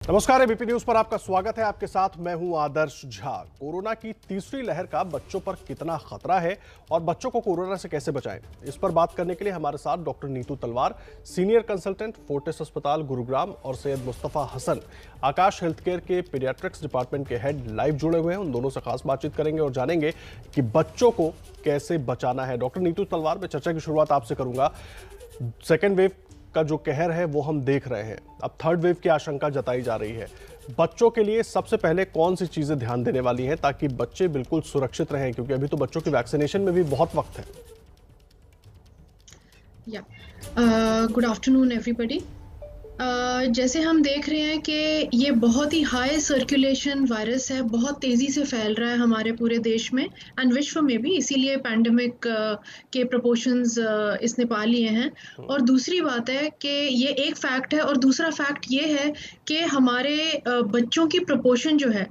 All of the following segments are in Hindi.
नमस्कार, एबीपी न्यूज पर आपका स्वागत है। आपके साथ मैं हूं आदर्श झा। कोरोना की तीसरी लहर का बच्चों पर कितना खतरा है और बच्चों को कोरोना से कैसे बचाएं, इस पर बात करने के लिए हमारे साथ डॉक्टर नीतू तलवार, सीनियर कंसल्टेंट, फोर्टिस अस्पताल गुरुग्राम, और सैयद मुस्तफा हसन, आकाश हेल्थ केयर के पीडियाट्रिक्स डिपार्टमेंट के हेड, लाइव जुड़े हुए हैं। उन दोनों से खास बातचीत करेंगे और जानेंगे कि बच्चों को कैसे बचाना है। डॉक्टर नीतू तलवार, मैं चर्चा की शुरुआत आपसे करूंगा। सेकेंड वेव का जो कहर है वो हम देख रहे हैं, अब थर्ड वेव की आशंका जताई जा रही है। बच्चों के लिए सबसे पहले कौन सी चीजें ध्यान देने वाली हैं ताकि बच्चे बिल्कुल सुरक्षित रहें, क्योंकि अभी तो बच्चों की वैक्सीनेशन में भी बहुत वक्त है। Good afternoon everybody. जैसे हम देख रहे हैं कि ये बहुत ही हाई सर्कुलेशन वायरस है, बहुत तेज़ी से फैल रहा है हमारे पूरे देश में एंड विश्व में भी, इसीलिए पैंडेमिक के प्रोपोर्शंस इसने पा लिए हैं। और दूसरी बात है कि ये एक फैक्ट है, और दूसरा फैक्ट ये है कि हमारे बच्चों की प्रोपोर्शन जो है,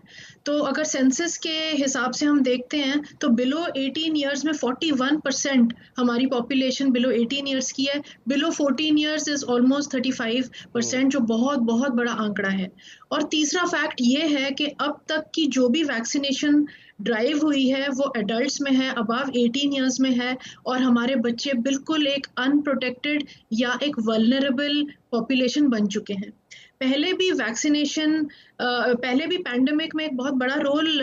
तो अगर सेंसस के हिसाब से हम देखते हैं तो बिलो 18 ईयर्स में 41% हमारी पॉपुलेशन बिलो 18 ईयर्स की है। बिलो 14 ईयर्स इज ऑलमोस्ट 35%, जो बहुत बहुत बड़ा आंकड़ा है। और तीसरा फैक्ट ये है कि अब तक की जो भी वैक्सीनेशन ड्राइव हुई है वो एडल्ट्स में है, अबव 18 ईयर्स में है, और हमारे बच्चे बिल्कुल एक अनप्रोटेक्टेड या एक वल्नरेबल पॉपुलेशन बन चुके हैं। पहले भी वैक्सीनेशन, पहले भी पैंडेमिक में एक बहुत बड़ा रोल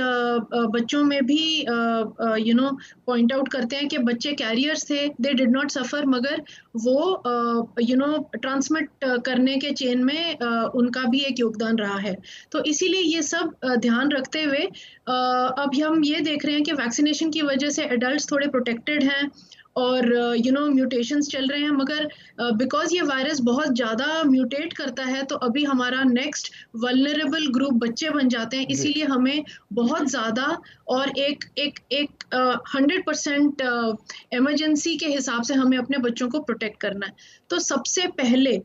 बच्चों में भी पॉइंट आउट करते हैं कि बच्चे कैरियर्स थे, दे डिड नॉट सफ़र, मगर वो ट्रांसमिट करने के चेन में उनका भी एक योगदान रहा है। तो इसीलिए ये सब ध्यान रखते हुए अब हम ये देख रहे हैं कि वैक्सीनेशन की वजह से एडल्ट्स थोड़े प्रोटेक्टेड हैं और म्यूटेशंस चल रहे हैं, मगर बिकॉज ये वायरस बहुत ज़्यादा म्यूटेट करता है तो अभी हमारा नेक्स्ट वल्नरेबल ग्रुप बच्चे बन जाते हैं। इसीलिए हमें बहुत ज़्यादा और एक 100% इमरजेंसी के हिसाब से हमें अपने बच्चों को प्रोटेक्ट करना है। तो सबसे पहले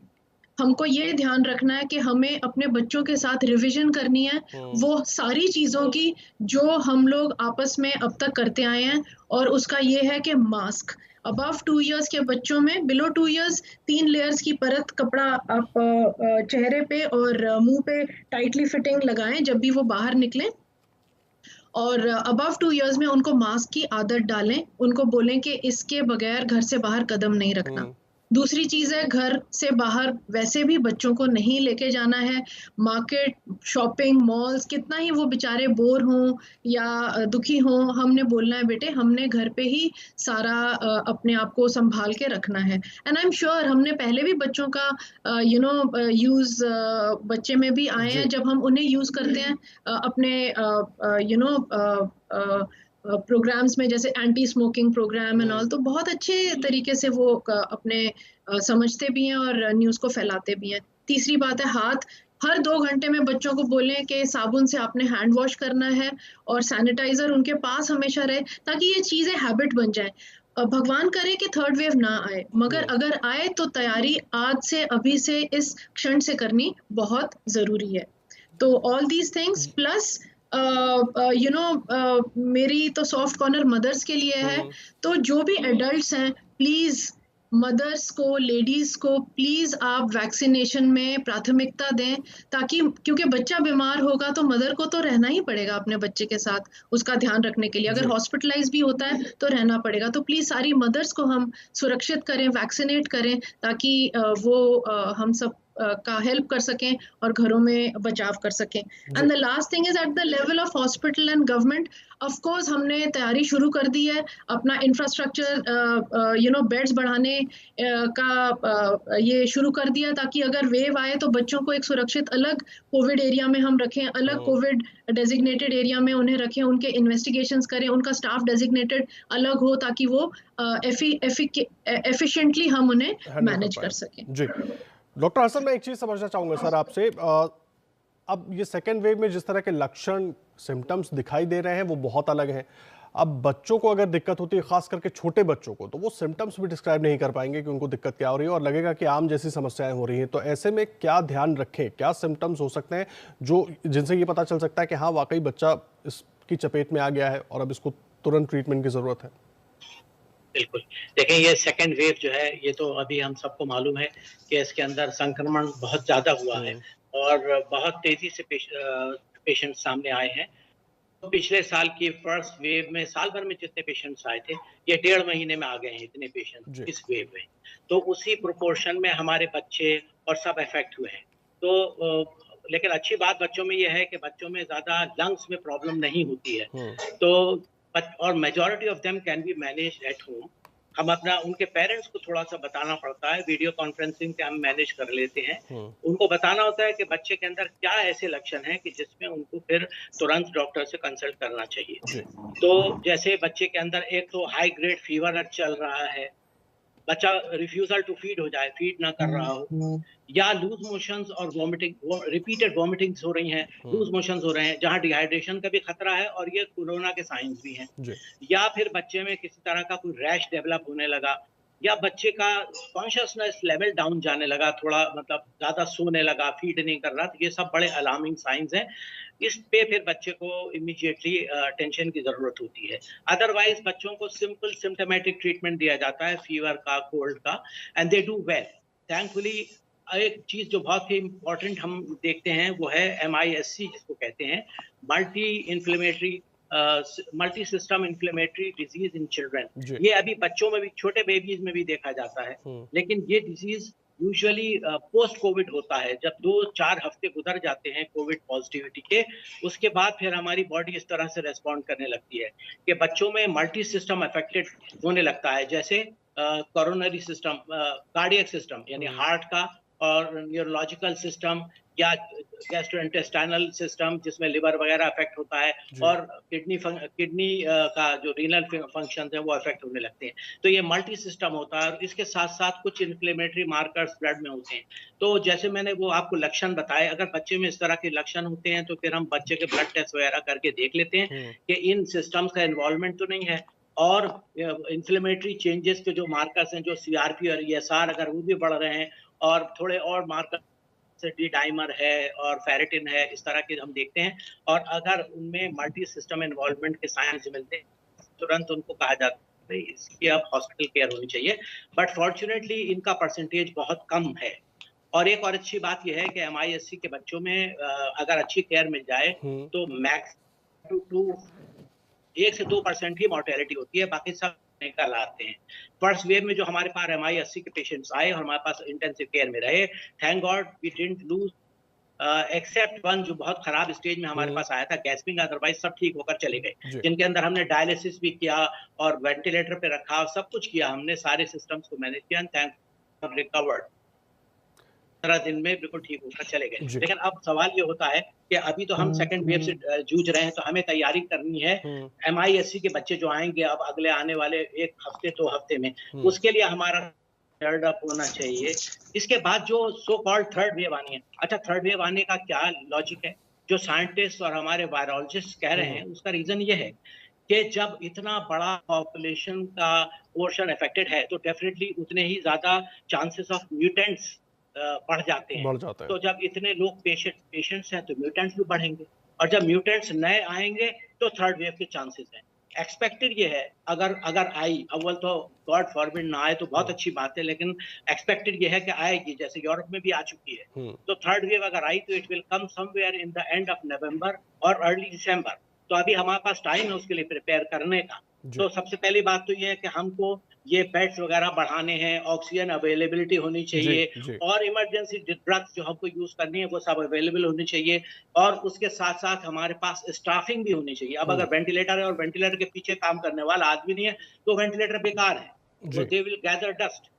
हमको ये ध्यान रखना है कि हमें अपने बच्चों के साथ रिवीजन करनी है वो सारी चीज़ों की जो हम लोग आपस में अब तक करते आए हैं, और उसका ये है कि मास्क अबव 2 ईयर्स के बच्चों में, बिलो 2 ईयर्स 3 लेयर्स की परत कपड़ा आप चेहरे पे और मुंह पे टाइटली फिटिंग लगाएं जब भी वो बाहर निकलें, और अबव 2 ईयर्स में उनको मास्क की आदत डालें, उनको बोलें कि इसके बगैर घर से बाहर कदम नहीं रखना। दूसरी चीज़ है, घर से बाहर वैसे भी बच्चों को नहीं लेके जाना है। मार्केट, शॉपिंग मॉल्स, कितना ही वो बेचारे बोर हों या दुखी हों, हमने बोलना है बेटे हमने घर पे ही सारा अपने आप को संभाल के रखना है। एंड आई एम श्योर हमने पहले भी बच्चों का यूज़ बच्चे में भी आए हैं, जब हम उन्हें यूज़ करते हैं अपने प्रोग्राम्स में, जैसे anti smoking program and all, तो बहुत अच्छे तरीके से वो अपने समझते भी हैं और न्यूज़ को फैलाते भी हैं। तीसरी बात है, हाथ हर 2 घंटे में बच्चों को बोलें कि साबुन से आपने हैंड वॉश करना है और सैनिटाइजर उनके पास हमेशा रहे, ताकि ये चीज़ें हैबिट बन जाए। भगवान करे कि थर्ड वेव ना आए, मगर अगर आए तो तैयारी आज से, अभी से, इस क्षण से करनी बहुत ज़रूरी है। तो ऑल दीज थिंग्स प्लस मेरी तो सॉफ्ट कॉर्नर मदर्स के लिए है, तो जो भी एडल्ट्स हैं प्लीज मदर्स को, लेडीज को प्लीज आप वैक्सीनेशन में प्राथमिकता दें, ताकि क्योंकि बच्चा बीमार होगा तो मदर को तो रहना ही पड़ेगा अपने बच्चे के साथ उसका ध्यान रखने के लिए। अगर हॉस्पिटलाइज भी होता है तो रहना पड़ेगा। तो प्लीज सारी मदर्स को हम सुरक्षित करें, वैक्सीनेट करें, ताकि वो हम सब का हेल्प कर सकें और घरों में बचाव कर सकें। And the last thing is at the level of hospital and government, of course हमने तैयारी शुरू कर दी है, अपना इंफ्रास्ट्रक्चर बेड्स बढ़ाने का ये शुरू कर दिया, ताकि अगर वेव आए तो बच्चों को एक सुरक्षित अलग कोविड एरिया में हम रखें, अलग कोविड डेजिग्नेटेड एरिया में उन्हें रखें, उनके इन्वेस्टिगेशंस करें, उनका स्टाफ डेजिग्नेटेड अलग हो, ताकि वो एफिशिएंटली हम उन्हें मैनेज कर सकें। जी डॉक्टर हसन, मैं एक चीज समझना चाहूंगा सर आपसे। अब ये सेकेंड वेव में जिस तरह के लक्षण, सिम्टम्स दिखाई दे रहे हैं वो बहुत अलग हैं। अब बच्चों को अगर दिक्कत होती है, खास करके छोटे बच्चों को, तो वो सिम्टम्स भी डिस्क्राइब नहीं कर पाएंगे कि उनको दिक्कत क्या हो रही है, और लगेगा कि आम जैसी समस्याएं हो रही हैं। तो ऐसे में क्या ध्यान रखें, क्या सिम्टम्स हो सकते हैं जो जिनसे ये पता चल सकता है कि हाँ वाकई बच्चा इसकी चपेट में आ गया है और अब इसको तुरंत ट्रीटमेंट की जरूरत है? बिल्कुल, देखें ये सेकेंड वेव जो है, ये तो अभी हम सबको मालूम है कि इसके अंदर संक्रमण बहुत ज़्यादा हुआ है, और बहुत तेजी से पेशेंट सामने आए हैं। तो पिछले साल की फर्स्ट वेव में साल भर में जितने पेशेंट्स आए थे, ये 1.5 महीने में आ गए हैं इतने पेशेंट इस वेव में। तो उसी प्रोपोर्शन में हमारे बच्चे और सब इफेक्ट हुए हैं। तो लेकिन अच्छी बात बच्चों में ये है कि बच्चों में ज्यादा लंग्स में प्रॉब्लम नहीं होती है। तो और majority of them can be managed at home. हम अपना उनके पेरेंट्स को थोड़ा सा बताना पड़ता है, वीडियो कॉन्फ्रेंसिंग पे हम मैनेज कर लेते हैं। उनको बताना होता है कि बच्चे के अंदर क्या ऐसे लक्षण हैं कि जिसमें उनको फिर तुरंत डॉक्टर से कंसल्ट करना चाहिए। तो जैसे बच्चे के अंदर एक तो हाई ग्रेड फीवर चल रहा है, बच्चा रिफ्यूजल टू फीड हो जाए, फीड ना कर रहा हो, या लूज मोशंस और वॉमिटिंग, रिपीटेड वॉमिटिंग्स हो रही हैं, लूज मोशंस हो रहे हैं, जहां डिहाइड्रेशन का भी खतरा है और ये कोरोना के साइंस भी हैं, या फिर बच्चे में किसी तरह का कोई रैश डेवलप होने लगा, या बच्चे का कॉन्शियसनेस लेवल डाउन जाने लगा, थोड़ा मतलब ज्यादा सोने लगा, फीड नहीं कर रहा, तो ये सब बड़े अलार्मिंग साइंस हैं। इस पे फिर बच्चे को इमीडिएटली टेंशन की जरूरत होती है। अदरवाइज बच्चों को सिंपल सिम्टोमेटिक ट्रीटमेंट दिया जाता है फीवर का, कोल्ड का, and they do well thankfully. एक चीज जो बहुत ही इम्पोर्टेंट हम देखते हैं वो है MISC, जिसको कहते हैं multi system inflammatory disease in children. ये अभी बच्चों में भी, छोटे बेबीज में भी देखा जाता है, लेकिन ये डिजीज यूजुअली पोस्ट कोविड होता है। जब 2-4 हफ्ते गुजर जाते हैं कोविड पॉजिटिविटी के, उसके बाद फिर हमारी बॉडी इस तरह से रेस्पॉन्ड करने लगती है कि बच्चों में मल्टी सिस्टम अफेक्टेड होने लगता है, जैसे कोरोनरी सिस्टम, कार्डियक सिस्टम यानी हार्ट का, और न्यूरोलॉजिकल सिस्टम, या गैस्ट्रोइंटेस्टाइनल सिस्टम जिसमें लिवर वगैरह अफेक्ट होता है, और किडनी का जो रीनल फंक्शन है वो अफेक्ट होने लगते हैं। तो ये मल्टी सिस्टम होता है, और इसके साथ साथ कुछ इन्फ्लेमेटरी मार्कर्स ब्लड में होते हैं। तो जैसे मैंने वो आपको लक्षण बताए, अगर बच्चे में इस तरह के लक्षण होते हैं तो फिर हम बच्चे के ब्लड टेस्ट वगैरह करके देख लेते हैं कि इन सिस्टम्स का इन्वॉल्वमेंट तो नहीं है, और इन्फ्लेमेटरी चेंजेस के जो मार्कर्स हैं, जो CRP और ESR, अगर वो भी बढ़ रहे हैं, और थोड़े और मार्कर डी डाइमर है और फेरेटिन है, इस तरह के हम देखते हैं, और अगर उनमें मल्टी सिस्टम इन्वॉल्वमेंट के साइंस मिलते हैं, तुरंत उनको कहा जाता है इसकी अब हॉस्पिटल केयर होनी चाहिए। बट फॉर्चुनेटली इनका परसेंटेज बहुत कम है। और एक और अच्छी बात यह है कि MISC के बच्चों में अगर अच्छी केयर मिल जाए तो मैक्स 1 से 2% ही मॉर्टेलिटी होती है, बाकी सब निकल आते हैं। फर्स्ट वेव में जो हमारे पास MISC के पेशेंट्स आए और हमारे पास इंटेंसिव केयर में रहे, thank God we didn't lose except one जो बहुत खराब स्टेज में हमारे पास आया था, गैस्पिंग, अदरवाइज सब ठीक होकर चले गए, जिनके अंदर हमने डायलिसिस भी किया और वेंटिलेटर पे रखा, सब कुछ किया हमने, सारे सिस्टम्स को मैनेज किया, थैंक गॉड रिकवर्ड 15 दिन में बिल्कुल ठीक होकर चले गए। लेकिन अब सवाल ये होता है कि अभी तो हम सेकंड वेव से जूझ रहे हैं, तो हमें तैयारी करनी है MISC के बच्चे जो आएंगे अब अगले आने वाले 1 हफ्ते 2 हफ्ते में, उसके लिए हमारा थर्ड अप होना चाहिए। इसके बाद जो सो कॉल्ड थर्ड वेव आनी है, अच्छा थर्ड वेव आने का क्या लॉजिक है, जो साइंटिस्ट और हमारे वायरोलॉजिस्ट कह रहे हैं, उसका रीजन ये है कि जब इतना बड़ा पॉपुलेशन का पोर्शन अफेक्टेड है तो डेफिनेटली उतने ही ज्यादा चांसेस ऑफ म्यूटेंट्स बढ़ जाते हैं। तो जब इतने लोग पेशेंट्स हैं तो म्यूटेंट्स भी बढ़ेंगे, और जब म्यूटेंट्स नए आएंगे तो थर्ड वेव के चांसेस हैं। एक्सपेक्टेड ये है, अगर आई, अव्वल तो गॉड फॉरबिड ना आए तो बहुत अच्छी बात है, लेकिन एक्सपेक्टेड ये है कि आएगी, जैसे यूरोप में भी आ चुकी है। तो थर्ड वेव अगर आई तो it will come somewhere in the end of November और अर्ली दिसंबर। तो अभी हमारे पास टाइम है उसके लिए प्रिपेयर करने का। तो सबसे पहली बात तो ये है कि हमको ये बेड्स वगैरह बढ़ाने हैं, ऑक्सीजन अवेलेबिलिटी होनी चाहिए, और इमरजेंसी ड्रग्स जो हमको यूज करनी है वो सब अवेलेबल होनी चाहिए, और उसके साथ साथ हमारे पास स्टाफिंग भी होनी चाहिए। अब अगर वेंटिलेटर है और वेंटिलेटर के पीछे काम करने वाला आदमी नहीं है तो वेंटिलेटर बेकार है, तो दे विल गैदर डस्ट।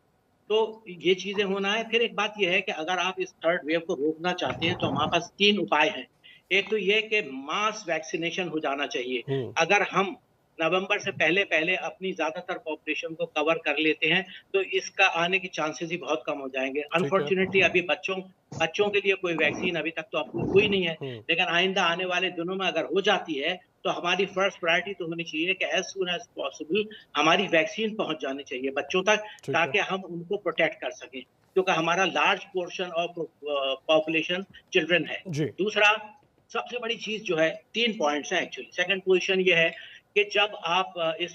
तो ये चीजें होना है। फिर एक बात यह है कि अगर आप इस थर्ड वेव को रोकना चाहते हैं तो हमारे पास 3 उपाय हैं। एक तो ये कि मास वैक्सीनेशन हो जाना चाहिए। अगर हम नवंबर से पहले अपनी ज्यादातर पॉपुलेशन को कवर कर लेते हैं तो इसका आने के चांसेस ही बहुत कम हो जाएंगे। अनफॉर्चुनेटली अभी बच्चों के लिए कोई वैक्सीन अभी तक तो अप्रूव हुई नहीं है, लेकिन आइंदा आने वाले दिनों में अगर हो जाती है तो हमारी फर्स्ट प्रायोरिटी तो होनी चाहिए कि एज सून एज पॉसिबल हमारी वैक्सीन पहुंच जानी चाहिए बच्चों तक, ताकि हम उनको प्रोटेक्ट कर सकें, क्योंकि हमारा large portion of population children है। दूसरा सबसे बड़ी चीज जो है, 3 पॉइंट्स हैं एक्चुअली। सेकंड पोजीशन ये है कि जब आप इस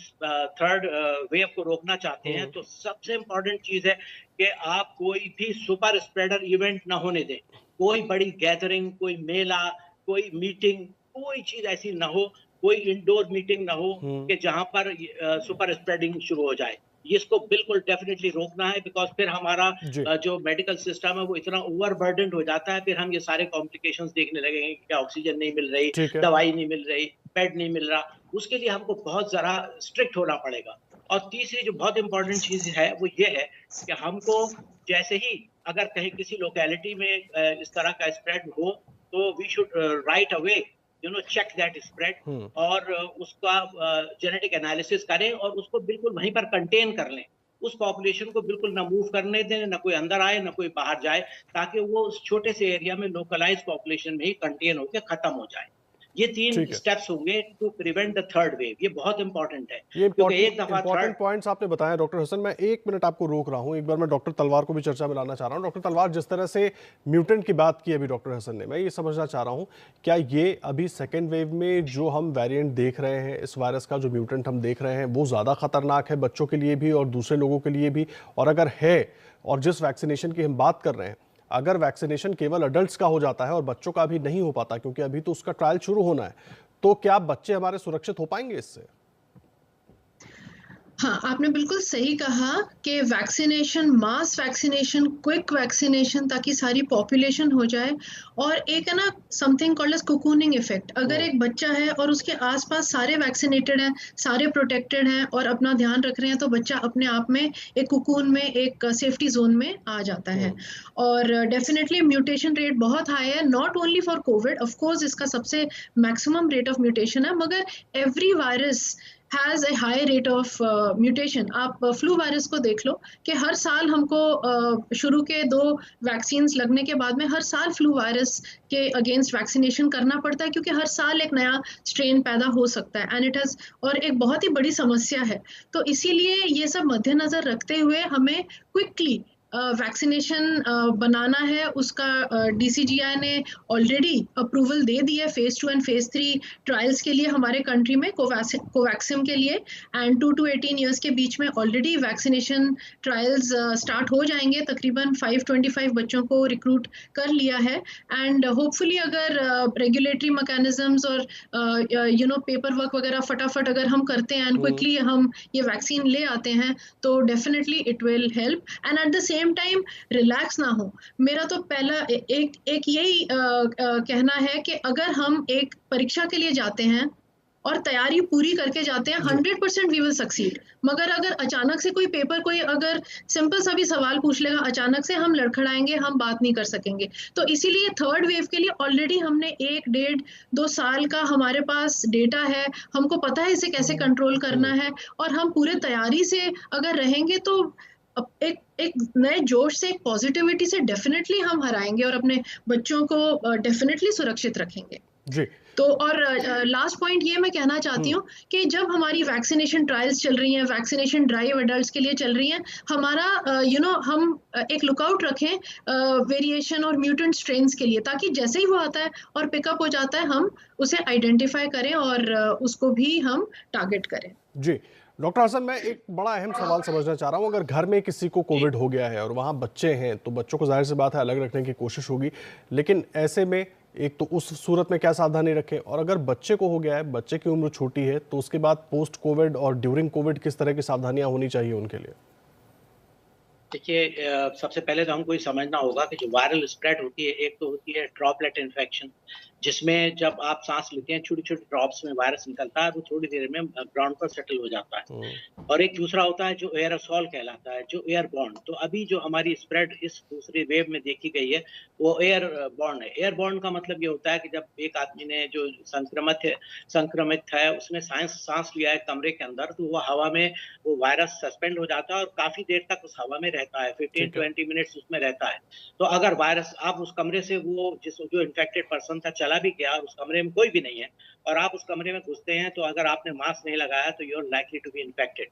थर्ड वेव को रोकना चाहते हैं तो सबसे इम्पोर्टेंट चीज है कि आप कोई भी सुपर स्प्रेडर इवेंट ना होने दें। कोई बड़ी गैदरिंग, कोई मेला, कोई मीटिंग, कोई चीज ऐसी ना हो, कोई इंडोर मीटिंग ना हो कि जहां पर सुपर स्प्रेडिंग शुरू हो जाए। इसको बिल्कुल डेफिनेटली रोकना है, बिकॉज फिर हमारा जी। जो मेडिकल सिस्टम है वो इतना ओवरबर्डन्ड हो जाता है, फिर हम ये सारे कॉम्प्लिकेशंस देखने लगेंगे कि ऑक्सीजन नहीं मिल रही, ठीक है। दवाई नहीं मिल रही, बेड नहीं मिल रहा। उसके लिए हमको बहुत जरा स्ट्रिक्ट होना पड़ेगा। और तीसरी जो बहुत इंपॉर्टेंट चीज है वो ये है कि हमको जैसे ही अगर कहीं किसी लोकेलिटी में इस तरह का स्प्रेड हो, तो we should right away check that spread, और उसका जेनेटिक एनालिसिस करें और उसको बिल्कुल वहीं पर कंटेन कर लें। उस पॉपुलेशन को बिल्कुल ना मूव करने दें, ना कोई अंदर आए, ना कोई बाहर जाए, ताकि वो उस छोटे से एरिया में लोकलाइज पॉपुलेशन में ही कंटेन होकर खत्म हो जाए। ये 3 ठीक है। स्टेप्स होंगे to prevent the third wave. ये बहुत इंपॉर्टेंट है, ये क्योंकि एक दफा इंपॉर्टेंट पॉइंट्स आपने बताए डॉक्टर हसन। मैं 1 मिनट आपको रोक रहा हूं, एक बार मैं डॉक्टर तलवार को भी चर्चा में लाना चाह रहा हूं। डॉक्टर तलवार, जिस तरह से म्यूटेंट की बात की अभी डॉक्टर हसन ने, मैं ये समझना चाह रहा हूं, क्या ये अभी सेकेंड वेव में जो हम वेरिएंट देख रहे हैं, इस वायरस का जो म्यूटेंट हम देख रहे हैं, वो ज़्यादा खतरनाक है बच्चों के लिए भी और दूसरे लोगों के लिए भी? और अगर है, और जिस वैक्सीनेशन की हम बात कर रहे हैं, अगर वैक्सीनेशन केवल अडल्ट्स का हो जाता है और बच्चों का अभी नहीं हो पाता, क्योंकि अभी तो उसका ट्रायल शुरू होना है, तो क्या बच्चे हमारे सुरक्षित हो पाएंगे इससे? हाँ, आपने बिल्कुल सही कहा कि vaccination, mass vaccination, quick vaccination, ताकि सारी पॉपुलेशन हो जाए। और एक है ना समथिंग कॉल्ड एज कोकूनिंग इफेक्ट। अगर एक बच्चा है और उसके आसपास सारे वैक्सीनेटेड हैं, सारे प्रोटेक्टेड हैं और अपना ध्यान रख रहे हैं, तो बच्चा अपने आप में एक कोकून में, एक सेफ्टी जोन में आ जाता है। और डेफिनेटली म्यूटेशन रेट बहुत हाई है, not only for Covid, of course इसका सबसे मैक्सिमम रेट ऑफ म्यूटेशन है, मगर every virus has a high rate of mutation. आप फ्लू वायरस को देख लो कि हर साल हमको शुरू के 2 वैक्सीन्स लगने के बाद में हर साल फ्लू वायरस के अगेंस्ट वैक्सीनेशन करना पड़ता है, क्योंकि हर साल एक नया स्ट्रेन पैदा हो सकता है, एंड इट हैज़, और एक बहुत ही बड़ी समस्या है। तो इसीलिए ये सब मद्देनजर रखते हुए हमें क्विकली वैक्सीनेशन बनाना है। उसका DCGI ने ऑलरेडी अप्रूवल दे दी है फेज 2 एंड फेज 3 ट्रायल्स के लिए हमारे कंट्री में, कोवैक्सिन के लिए। एंड 2 to 18 ईयर्स के बीच में ऑलरेडी वैक्सीनेशन ट्रायल्स स्टार्ट हो जाएंगे। तकरीबन 525 बच्चों को रिक्रूट कर लिया है। एंड होपफुली अगर रेगुलेटरी मैकेनिज्म्स और पेपर वर्क वगैरह फटाफट अगर हम करते हैं एंड क्विकली हम ये वैक्सीन ले आते हैं, तो definitely it will help. And at the same time relax ना हो। मेरा तो पहला एक यही कहना है कि अगर हम एक परीक्षा के लिए जाते हैं और तैयारी पूरी करके जाते हैं, 100% वी विल सक्सीड। मगर अगर अचानक से कोई पेपर, कोई अगर सिंपल सा भी सवाल पूछ लेगा, अचानक से हम लड़खड़ाएंगे, हम बात नहीं कर सकेंगे। तो इसीलिए थर्ड वेव के लिए ऑलरेडी हमने 1, 1.5, 2 साल का हमारे पास डेटा है, हमको पता है इसे कैसे कंट्रोल करना है, और हम पूरे तैयारी से अगर रहेंगे तो एक नए जोश से, एक पॉजिटिविटी से डेफिनेटली हम हराएंगे और अपने बच्चों को डेफिनेटली सुरक्षित रखेंगे जी। तो और लास्ट पॉइंट ये मैं कहना चाहती हूँ कि जब हमारी वैक्सीनेशन ट्रायल्स चल रही हैं, वैक्सीनेशन ड्राइव एडल्ट्स के लिए चल रही हैं, हमारा हम एक लुकआउट रखें वेरिएशन और म्यूटेंट स्ट्रेन्स के लिए, ताकि जैसे ही वो आता है और पिकअप हो जाता है, हम उसे आइडेंटिफाई करें और उसको भी हम टारगेट करें जी। डॉक्टर हसन, मैं एक बड़ा अहम सवाल समझना चाह रहा हूँ। अगर घर में किसी को कोविड हो गया है और वहाँ बच्चे हैं, तो बच्चों को जाहिर सी बात है अलग रखने की कोशिश होगी, लेकिन ऐसे में एक तो उस सूरत में क्या सावधानी रखें, और अगर बच्चे को हो गया है, बच्चे की उम्र छोटी है, तो उसके बाद पोस्ट कोविड और ड्यूरिंग कोविड किस तरह की सावधानियां होनी चाहिए उनके लिए? देखिए, सबसे पहले तो हमको ये समझना होगा कि जो वायरल स्प्रेड होती है, एक तो होती है ड्रॉपलेट इन्फेक्शन, जिसमें जब आप सांस लेते हैं छोटी छोटी ड्रॉप्स में वायरस निकलता है, वो थोड़ी देर में ग्राउंड पर सेटल हो जाता है। और एक दूसरा होता है जो एयरोसॉल कहलाता है, जो एयरबॉर्न। तो अभी जो हमारी स्प्रेड इस दूसरी वेव में देखी गई है, वो एयरबॉर्न है। एयरबॉर्न का मतलब ये होता है कि जब एक आदमी ने जो संक्रमित है उसने सांस लिया है कमरे के अंदर, तो वो हवा में वो वायरस सस्पेंड हो जाता है और काफी देर तक उस हवा में रहता है, 15-20 मिनट्स उसमें रहता है। तो अगर वायरस आप उस कमरे से, वो जो इन्फेक्टेड पर्सन था चला भी गया और उस कमरे में कोई भी नहीं है, और आप उस कमरे में घुसते हैं, तो अगर आपने मास्क नहीं लगाया तो you are likely to be infected.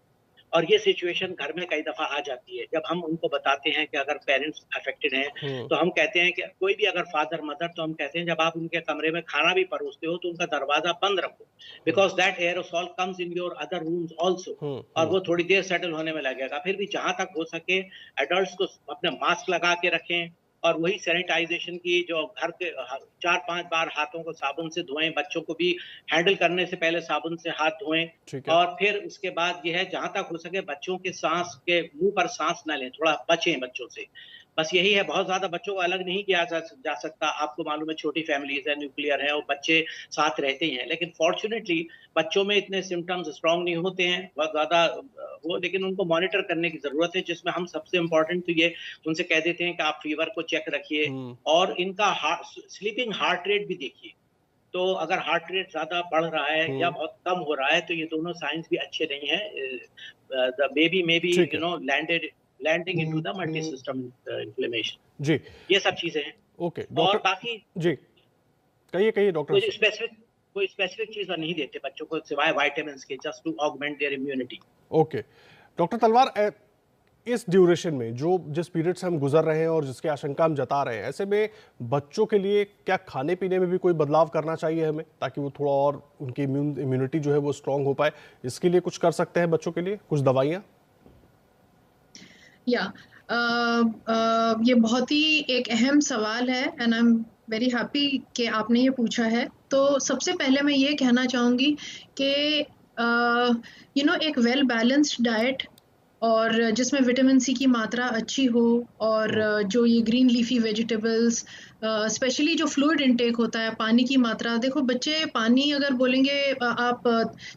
और ये सिचुएशन घर में कई दफा आ जाती है। जब हम उनको बताते हैं कि अगर पेरेंट्स अफेक्टेड हैं, तो हम कहते हैं कि कोई भी अगर फादर मदर, तो हम कहते हैं जब आप उनके कमरे में खाना भी परोसते हो तो उनका दरवाजा बंद रखो, because that aerosol comes in your other rooms also, और वो थोड़ी देर सेटल होने में लगेगा। फिर भी जहां तक हो सके एडल्ट्स को अपने मास्क लगा के रखें, और वही सैनिटाइजेशन की जो घर के 4-5 बार हाथों को साबुन से धोएं, बच्चों को भी हैंडल करने से पहले साबुन से हाथ धोएं। ठीक है। और फिर उसके बाद ये है, जहां तक हो सके बच्चों के मुंह पर सांस न लें, थोड़ा बचें बच्चों से। बस यही है, बहुत ज्यादा बच्चों को अलग नहीं किया जा सकता। आपको मालूम है छोटी फैमिलीज है, न्यूक्लियर है और बच्चे साथ रहते ही हैं, लेकिन फॉर्चुनेटली बच्चों में इतने सिम्टम्स स्ट्रांग नहीं होते हैं बहुत ज्यादा वो, लेकिन उनको मॉनिटर करने की जरूरत है, जिसमें हम सबसे इम्पोर्टेंट तो ये उनसे कह देते हैं कि आप फीवर को चेक रखिए और इनका स्लीपिंग हार्ट रेट भी देखिए। तो अगर हार्ट रेट ज्यादा बढ़ रहा है या बहुत कम हो रहा है तो ये दोनों साइंस भी अच्छे नहीं है। The baby may be landing into the multi system inflammation. जी, ये सब चीजें हैं। ओके और डॉक्टर बाकी जी कहिए डॉक्टर। कोई स्पेसिफिक चीज नहीं देते बच्चों को सिवाय विटामिन्स के, just to augment their immunity. Okay doctor Talwar, इस ड्यूरेशन में जिस पीरियड से हम गुजर रहे हैं और जिसकी आशंका हम जता रहे हैं, ऐसे में बच्चों के लिए क्या खाने पीने में भी कोई बदलाव करना चाहिए हमें, ताकि वो थोड़ा और उनकी इम्यूनिटी जो है वो स्ट्रांग हो पाए? इसके लिए कुछ कर सकते हैं बच्चों के लिए, कुछ दवाइयाँ? ये बहुत ही एक अहम सवाल है and I am very happy कि आपने ये पूछा है। तो सबसे पहले मैं ये कहना चाहूँगी कि एक वेल बैलेंस्ड डाइट और जिसमें विटामिन सी की मात्रा अच्छी हो और जो ये ग्रीन लीफी वेजिटेबल्स, स्पेशली जो फ्लूइड इनटेक होता है, पानी की मात्रा। देखो बच्चे पानी अगर बोलेंगे आप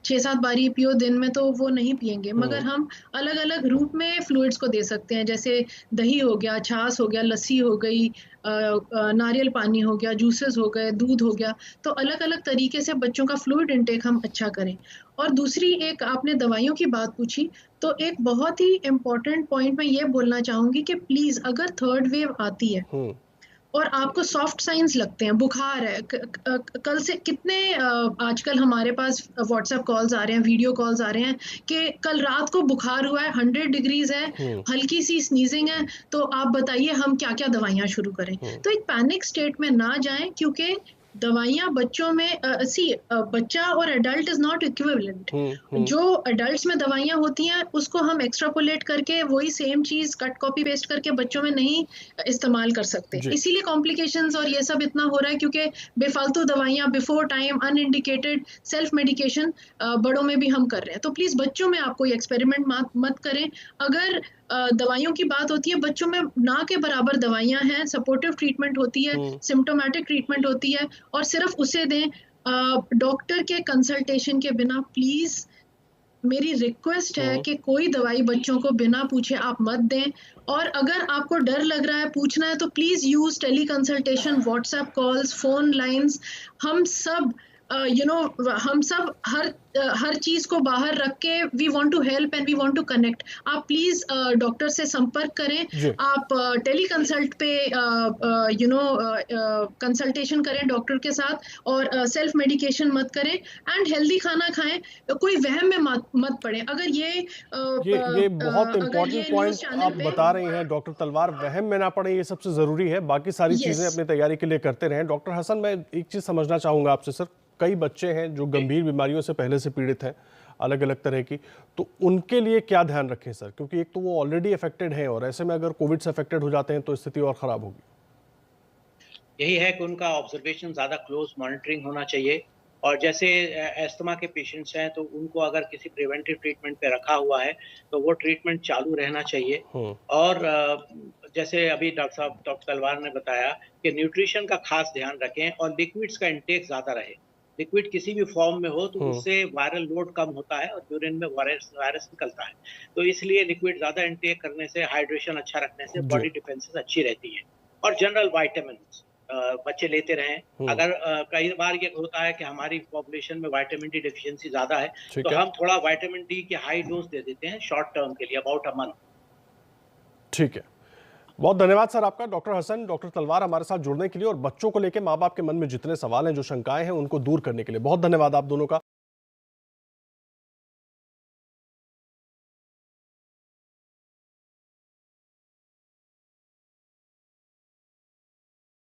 6-7 बार ही पियो दिन में, तो वो नहीं पिएंगे, मगर हम अलग अलग रूप में फ्लूइड्स को दे सकते हैं, जैसे दही हो गया, छाछ हो गया, लस्सी हो गई, नारियल पानी हो गया, जूसेस हो गए, दूध हो गया। तो अलग अलग तरीके से बच्चों का फ्लूइड इनटेक हम अच्छा करें। और दूसरी, एक आपने दवाइयों की बात पूछी, तो एक बहुत ही इम्पोर्टेंट पॉइंट मैं ये बोलना चाहूंगी कि प्लीज अगर थर्ड वेव आती है और आपको सॉफ्ट साइंस लगते हैं, बुखार है, कल से कितने आजकल हमारे पास व्हाट्सएप कॉल्स आ रहे हैं, वीडियो कॉल्स आ रहे हैं कि कल रात को बुखार हुआ है, 100 डिग्रीज है, हल्की सी स्नीजिंग है, तो आप बताइए हम क्या क्या दवाइयाँ शुरू करें। तो एक पैनिक स्टेट में ना जाएं, क्योंकि दवाइयाँ बच्चों में बच्चा और एडल्ट इज नॉट इक्विवेलेंट। जो एडल्ट्स में दवाइयाँ होती हैं उसको हम एक्सट्रापोलेट करके वही सेम चीज कट कॉपी पेस्ट करके बच्चों में नहीं इस्तेमाल कर सकते। इसीलिए कॉम्प्लिकेशंस और ये सब इतना हो रहा है, क्योंकि बेफालतू दवाइयाँ, बिफोर टाइम, अनइंडिकेटेड सेल्फ मेडिकेशन बड़ों में भी हम कर रहे हैं। तो प्लीज बच्चों में आप कोई एक्सपेरिमेंट मत करें। अगर दवाइयों की बात होती है, बच्चों में ना के बराबर दवाइयां हैं, सपोर्टिव ट्रीटमेंट होती है, सिम्टोमेटिक ट्रीटमेंट होती है, और सिर्फ उसे दें। डॉक्टर के कंसल्टेशन के बिना प्लीज मेरी रिक्वेस्ट है कि कोई दवाई बच्चों को बिना पूछे आप मत दें। और अगर आपको डर लग रहा है, पूछना है, तो please use tele consultation, WhatsApp calls, phone lines. हम सब हम सब हर चीज को बाहर रख के we want to help and we want to connect. आप प्लीज डॉक्टर से संपर्क करें, आप टेली कंसल्ट पे कंसल्टेशन करें डॉक्टर के साथ, और सेल्फ मेडिकेशन मत करें एंड हेल्दी खाना खाएं। कोई वहम में मत पड़े। अगर ये बहुत इंपॉर्टेंट पॉइंट आप बता रही हैं डॉक्टर तलवार, वहम में ना पड़े, ये सबसे जरूरी है। बाकी सारी चीजें अपनी तैयारी के लिए करते रहें। डॉक्टर हसन, मैं एक चीज समझना चाहूंगा आपसे सर, कई बच्चे हैं जो गंभीर बीमारियों से पहले से पीड़ित हैं, अलग अलग तरह की, तो उनके लिए क्या ध्यान रखें सर? क्योंकि एक तो वो ऑलरेडी अफेक्टेड हैं और ऐसे में अगर कोविड से अफेक्टेड हो जाते हैं तो स्थिति और खराब होगी। यही है कि उनका ऑब्जर्वेशन ज्यादा क्लोज मॉनिटरिंग होना चाहिए। और जैसे एस्थमा के पेशेंट्स हैं तो उनको अगर किसी प्रिवेंटिव ट्रीटमेंट पे रखा हुआ है तो वो ट्रीटमेंट चालू रहना चाहिए। और जैसे अभी डॉक्टर तलवार ने बताया कि न्यूट्रिशन का खास ध्यान रखें और लिक्विड्स का इंटेक ज्यादा रहे। लिक्विड किसी भी फॉर्म में हो तो उससे वायरल लोड कम होता है और यूरिन में वायरस निकलता है, तो इसलिए लिक्विड ज्यादा इंटेक करने से, हाइड्रेशन अच्छा रखने से बॉडी डिफेंसेस अच्छी रहती है। और जनरल वाइटामिन बच्चे लेते रहें। अगर कई बार ये होता है कि हमारी पॉपुलेशन में विटामिन डी डिफिशियंसी ज्यादा है तो हम थोड़ा विटामिन डी की हाई डोज दे देते हैं शॉर्ट टर्म के लिए, अबाउट अ मंथ। ठीक है, बहुत धन्यवाद सर आपका, डॉक्टर हसन, डॉक्टर तलवार, हमारे साथ जुड़ने के लिए और बच्चों को लेकर माँ बाप के मन में जितने सवाल हैं, जो शंकाएं हैं, उनको दूर करने के लिए बहुत धन्यवाद आप दोनों का।